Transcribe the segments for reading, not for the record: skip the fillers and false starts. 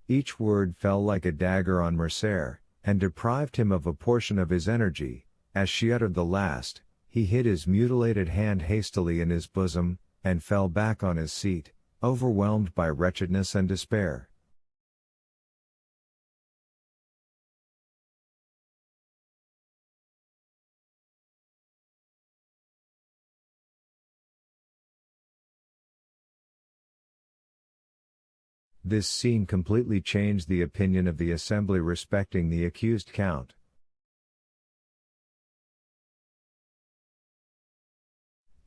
Each word fell like a dagger on Mercer, and deprived him of a portion of his energy. As she uttered the last, he hid his mutilated hand hastily in his bosom, and fell back on his seat, overwhelmed by wretchedness and despair. This scene completely changed the opinion of the assembly respecting the accused count.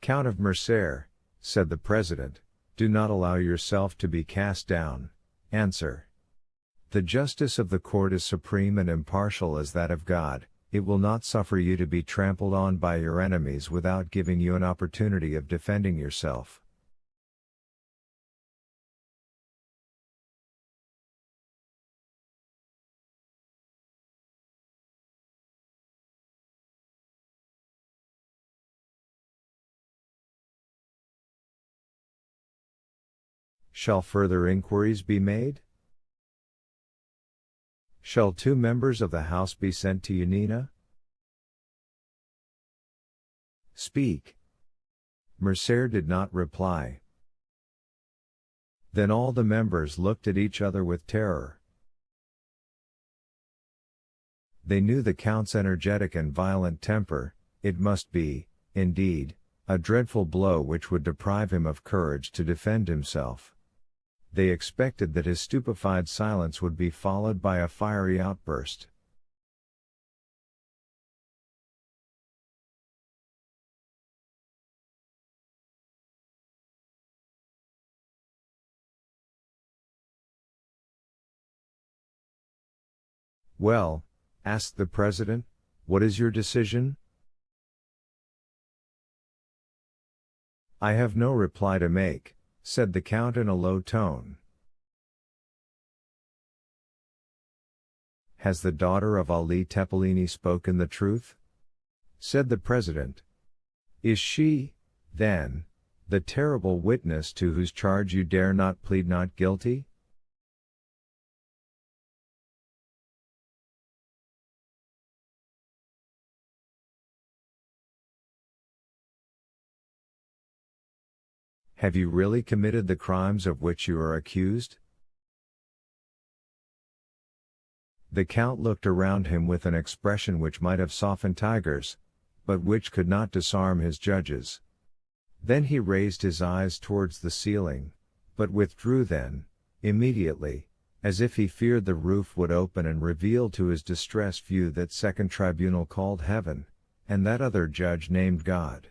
"Count of Mercer," said the president, "do not allow yourself to be cast down. Answer. The justice of the court is supreme and impartial as that of God. It will not suffer you to be trampled on by your enemies without giving you an opportunity of defending yourself." Shall further inquiries be made? Shall 2 members of the House be sent to Yanina? Speak. Mercer did not reply. Then all the members looked at each other with terror. They knew the Count's energetic and violent temper. It must be, indeed, a dreadful blow which would deprive him of courage to defend himself. They expected that his stupefied silence would be followed by a fiery outburst. "Well," asked the president, "what is your decision?" "I have no reply to make," said the Count in a low tone. "Has the daughter of Ali Tepelini spoken the truth?" said the president. "Is she, then, the terrible witness to whose charge you dare not plead not guilty?" "Have you really committed the crimes of which you are accused?" The Count looked around him with an expression which might have softened tigers, but which could not disarm his judges. Then he raised his eyes towards the ceiling, but withdrew then, immediately, as if he feared the roof would open and reveal to his distressed view that second tribunal called heaven, and that other judge named God.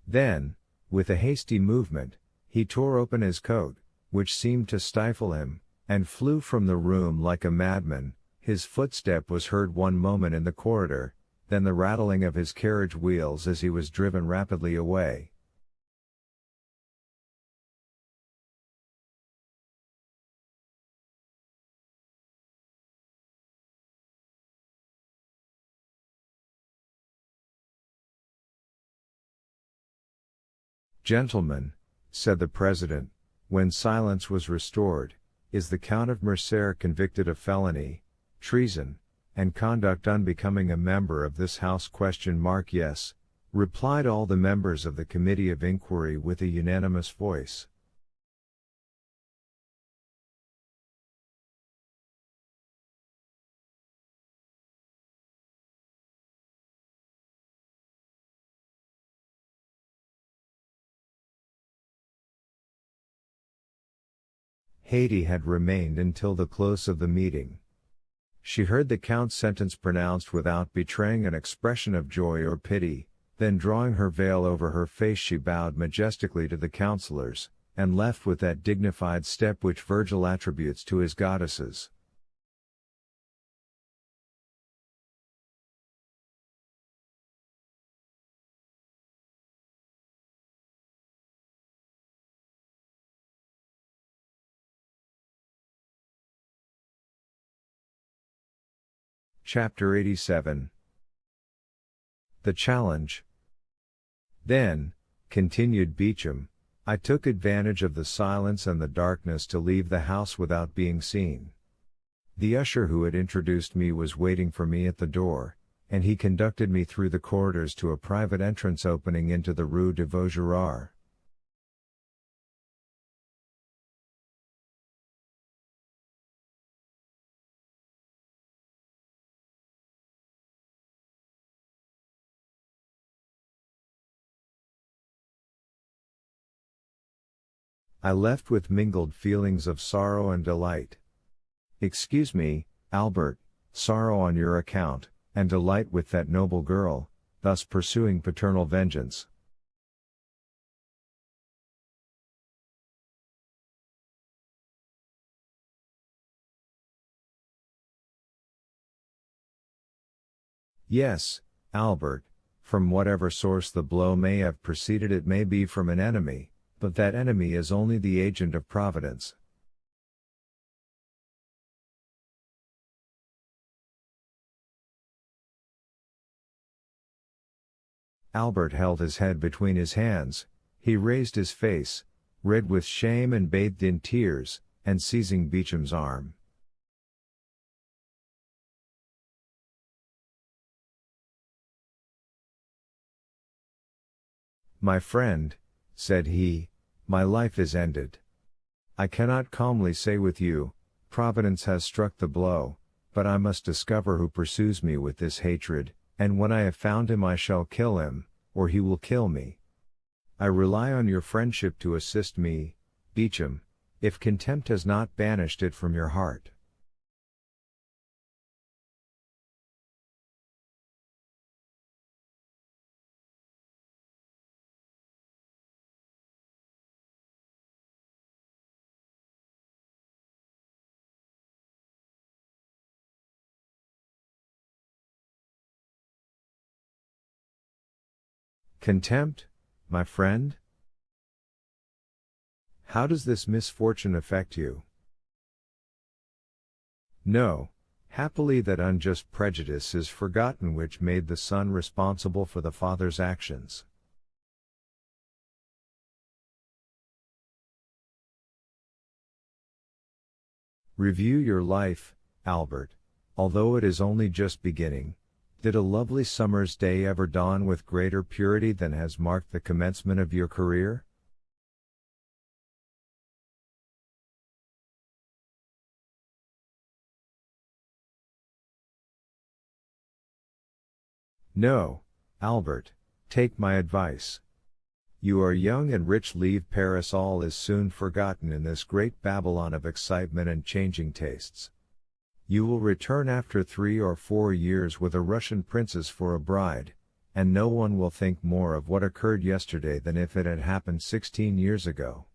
Then, with a hasty movement, he tore open his coat, which seemed to stifle him, and flew from the room like a madman. His footstep was heard one moment in the corridor, then the rattling of his carriage wheels as he was driven rapidly away. "Gentlemen," said the president, when silence was restored, "is the Count of Mercer convicted of felony, treason, and conduct unbecoming a member of this House? Yes," replied all the members of the Committee of Inquiry with a unanimous voice. Haiti had remained until the close of the meeting. She heard the Count's sentence pronounced without betraying an expression of joy or pity, then drawing her veil over her face she bowed majestically to the councillors, and left with that dignified step which Virgil attributes to his goddesses. Chapter 87. The Challenge. Then, continued Beecham, I took advantage of the silence and the darkness to leave the house without being seen. The usher who had introduced me was waiting for me at the door, and he conducted me through the corridors to a private entrance opening into the Rue de Vaugirard. I left with mingled feelings of sorrow and delight. Excuse me, Albert, sorrow on your account, and delight with that noble girl, thus pursuing paternal vengeance. Yes, Albert, from whatever source the blow may have proceeded, it may be from an enemy, but that enemy is only the agent of Providence. Albert held his head between his hands, he raised his face, red with shame and bathed in tears, and seizing Beecham's arm. My friend, said he, my life is ended. I cannot calmly say with you, Providence has struck the blow, but I must discover who pursues me with this hatred, and when I have found him I shall kill him, or he will kill me. I rely on your friendship to assist me, Beecham, if contempt has not banished it from your heart. Contempt, my friend? How does this misfortune affect you? No, happily that unjust prejudice is forgotten which made the son responsible for the father's actions. Review your life, Albert, although it is only just beginning. Did a lovely summer's day ever dawn with greater purity than has marked the commencement of your career? No, Albert, take my advice. You are young and rich, leave Paris, all is soon forgotten in this great Babylon of excitement and changing tastes. You will return after 3 or 4 years with a Russian princess for a bride, and no one will think more of what occurred yesterday than if it had happened 16 years ago.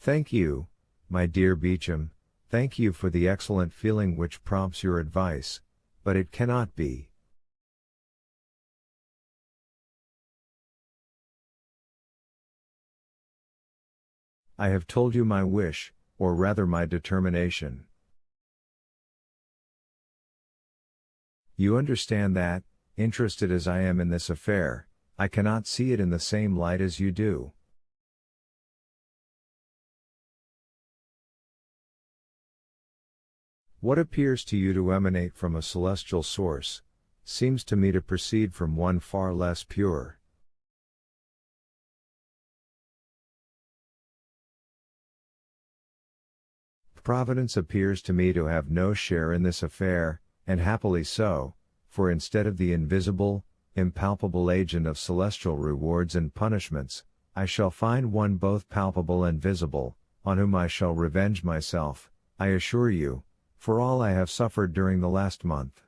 Thank you, my dear Beecham, thank you for the excellent feeling which prompts your advice, but it cannot be. I have told you my wish, or rather my determination. You understand that, interested as I am in this affair, I cannot see it in the same light as you do. What appears to you to emanate from a celestial source, seems to me to proceed from one far less pure. Providence appears to me to have no share in this affair, and happily so, for instead of the invisible, impalpable agent of celestial rewards and punishments, I shall find one both palpable and visible, on whom I shall revenge myself, I assure you, for all I have suffered during the last month.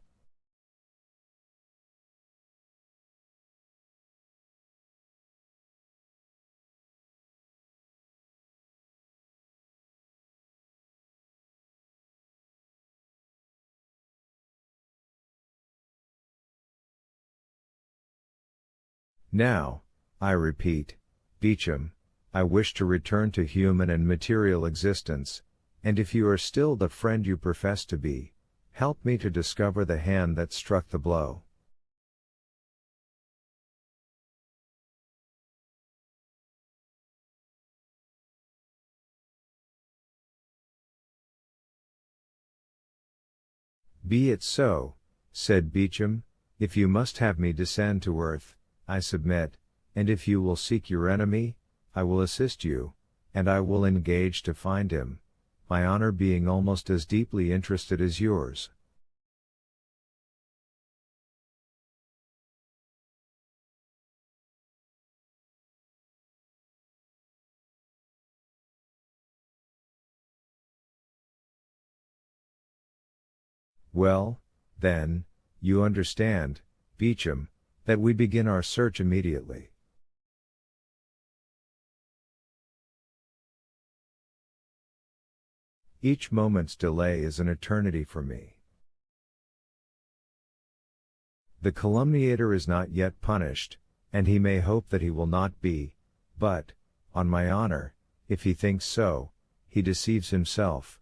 Now, I repeat, Beecham, I wish to return to human and material existence, and if you are still the friend you profess to be, help me to discover the hand that struck the blow. Be it so, said Beecham, if you must have me descend to earth, I submit, and if you will seek your enemy, I will assist you, and I will engage to find him, my honor being almost as deeply interested as yours. Well, then, you understand, Beecham, that we begin our search immediately. Each moment's delay is an eternity for me. The calumniator is not yet punished, and he may hope that he will not be, but, on my honor, if he thinks so, he deceives himself.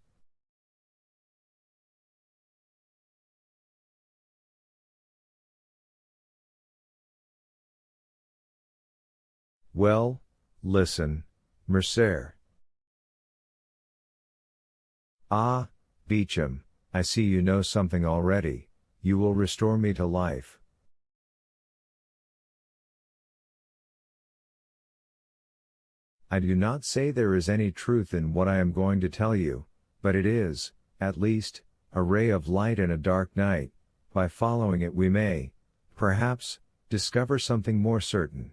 Well, listen, Mercer. Ah, Beecham, I see you know something already, you will restore me to life. I do not say there is any truth in what I am going to tell you, but it is, at least, a ray of light in a dark night. By following it we may, perhaps, discover something more certain.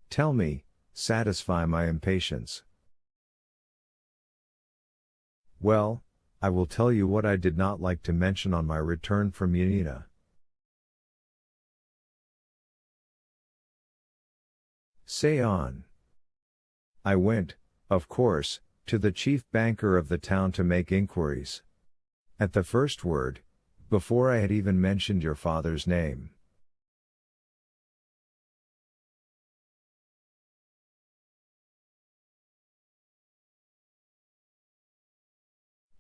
Tell me, satisfy my impatience. Well, I will tell you what I did not like to mention on my return from Yanina. Say on. I went, of course, to the chief banker of the town to make inquiries. At the first word, before I had even mentioned your father's name.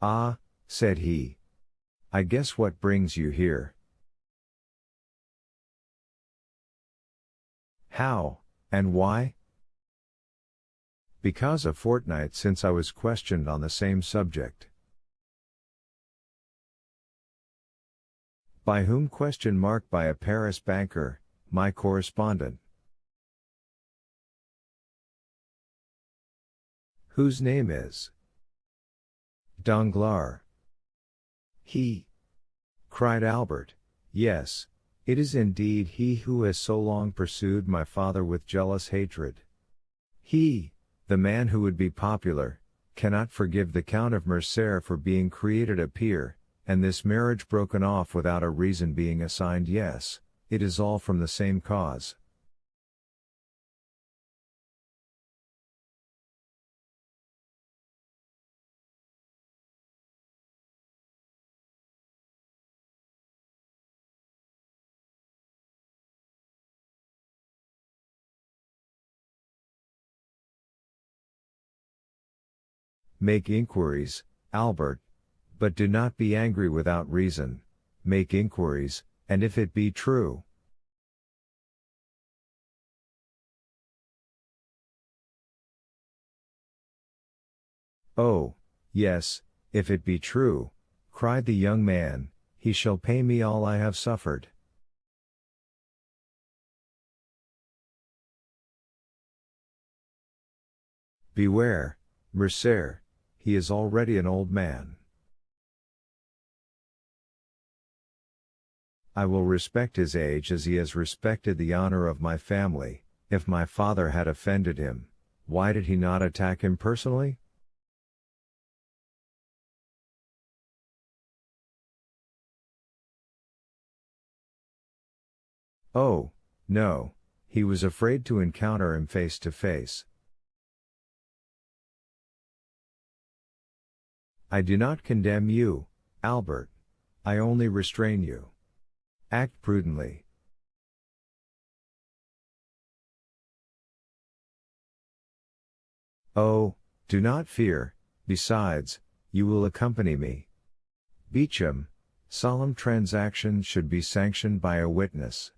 Ah, said he. I guess what brings you here. How, and why? Because a fortnight since I was questioned on the same subject. By whom? ? By a Paris banker, my correspondent. Whose name is? Danglars. He! Cried Albert. Yes, it is indeed he who has so long pursued my father with jealous hatred. He, the man who would be popular, cannot forgive the Count of Mercer for being created a peer, and this marriage broken off without a reason being assigned. Yes, it is all from the same cause. Make inquiries, Albert. But do not be angry without reason. Make inquiries, and if it be true. Oh, yes, if it be true, cried the young man, he shall pay me all I have suffered. Beware, Mercer, he is already an old man. I will respect his age as he has respected the honor of my family. If my father had offended him, why did he not attack him personally? Oh, no, he was afraid to encounter him face to face. I do not condemn you, Albert. I only restrain you. Act prudently. Oh, do not fear, besides, you will accompany me. Beecham, solemn transactions should be sanctioned by a witness.